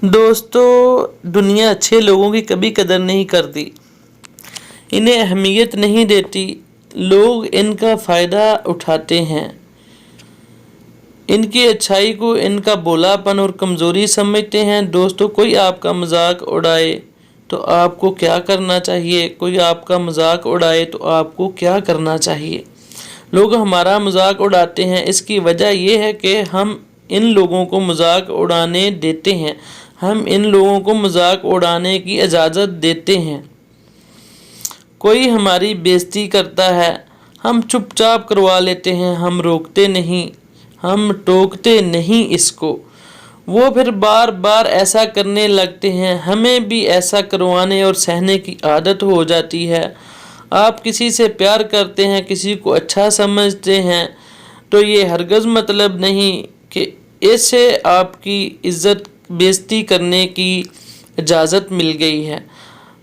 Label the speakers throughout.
Speaker 1: दोस्तों, दुनिया अच्छे लोगों की कभी कदर नहीं करती, इन्हें अहमियत नहीं देती। लोग इनका फ़ायदा उठाते हैं, इनकी अच्छाई को इनका भोलापन और कमज़ोरी समझते हैं। दोस्तों, कोई आपका मजाक उड़ाए तो आपको क्या करना चाहिए? कोई आपका मजाक उड़ाए तो आपको क्या करना चाहिए? लोग हमारा मजाक उड़ाते हैं, इसकी वजह यह है कि हम इन लोगों को मजाक उड़ाने देते हैं, हम इन लोगों को मजाक उड़ाने की इजाज़त देते हैं। कोई हमारी बेइज्जती करता है, हम चुपचाप करवा लेते हैं, हम रोकते नहीं, हम टोकते नहीं इसको। वो फिर बार बार ऐसा करने लगते हैं, हमें भी ऐसा करवाने और सहने की आदत हो जाती है। आप किसी से प्यार करते हैं, किसी को अच्छा समझते हैं, तो ये हरगिज़ मतलब नहीं कि इससे आपकी इज़्ज़त बेइज्जती करने की इजाज़त मिल गई है।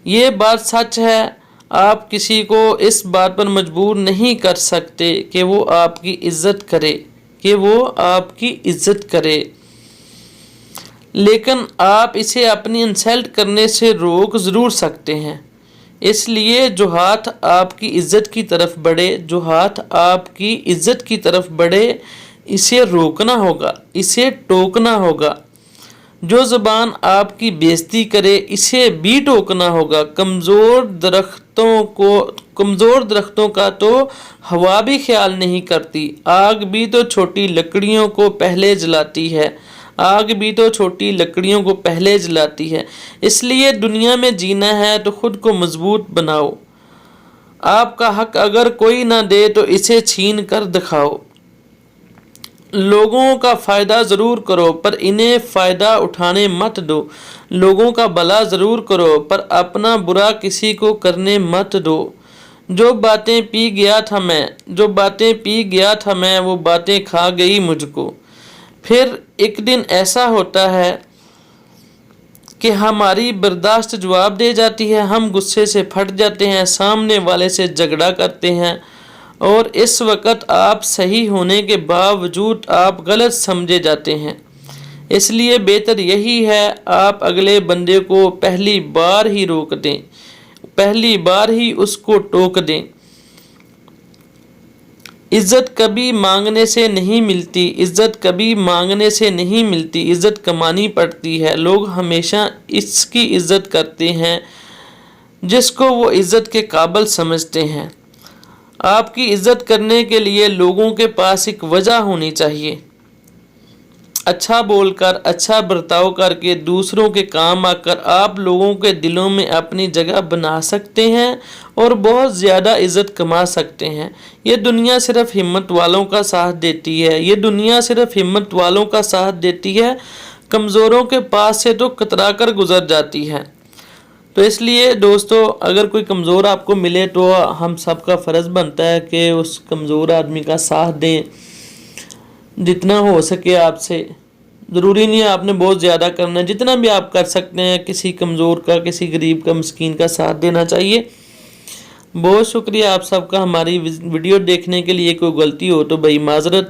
Speaker 1: ये बात सच है, आप किसी को इस बात पर मजबूर नहीं कर सकते कि वो आपकी इज़्ज़त करे, लेकिन आप इसे अपनी इंसल्ट करने से रोक ज़रूर सकते हैं। इसलिए जो हाथ आपकी इज़्ज़त की तरफ बढ़े, इसे रोकना होगा, इसे टोकना होगा। जो ज़बान आपकी बेइज्जती करे, इसे भी टोकना होगा। कमज़ोर दरख्तों का तो हवा भी ख्याल नहीं करती। आग भी तो छोटी लकड़ियों को पहले जलाती है। इसलिए दुनिया में जीना है तो खुद को मजबूत बनाओ। आपका हक अगर कोई ना दे तो इसे छीन कर दिखाओ। लोगों का फ़ायदा ज़रूर करो, पर इन्हें फ़ायदा उठाने मत दो। लोगों का भला ज़रूर करो, पर अपना बुरा किसी को करने मत दो। जो बातें पी गया था मैं, वो बातें खा गई मुझको। फिर एक दिन ऐसा होता है कि हमारी बर्दाश्त जवाब दे जाती है, हम गुस्से से फट जाते हैं, सामने वाले से झगड़ा करते हैं, और इस वक्त आप सही होने के बावजूद आप गलत समझे जाते हैं। इसलिए बेहतर यही है आप अगले बंदे को पहली बार ही रोक दें, पहली बार ही उसको टोक दें। इज़्ज़त कभी मांगने से नहीं मिलती, इज़्ज़त कमानी पड़ती है। लोग हमेशा इसकी इज़्ज़त करते हैं जिसको वो इज़्ज़त के काबिल समझते हैं। आपकी इज़्ज़त करने के लिए लोगों के पास एक वजह होनी चाहिए। अच्छा बोलकर, अच्छा बर्ताव करके, दूसरों के काम आकर आप लोगों के दिलों में अपनी जगह बना सकते हैं और बहुत ज़्यादा इज़्ज़त कमा सकते हैं। ये दुनिया सिर्फ हिम्मत वालों का साथ देती है, कमज़ोरों के पास से तो कतरा कर गुजर जाती है। तो इसलिए दोस्तों, अगर कोई कमज़ोर आपको मिले तो हम सबका फ़र्ज़ बनता है कि उस कमज़ोर आदमी का साथ दें जितना हो सके आपसे। ज़रूरी नहीं है आपने बहुत ज़्यादा करना है, जितना भी आप कर सकते हैं किसी कमज़ोर का, किसी गरीब का, मिस्कीन का साथ देना चाहिए। बहुत शुक्रिया आप सबका हमारी वीडियो देखने के लिए। कोई गलती हो तो भाई माजरत।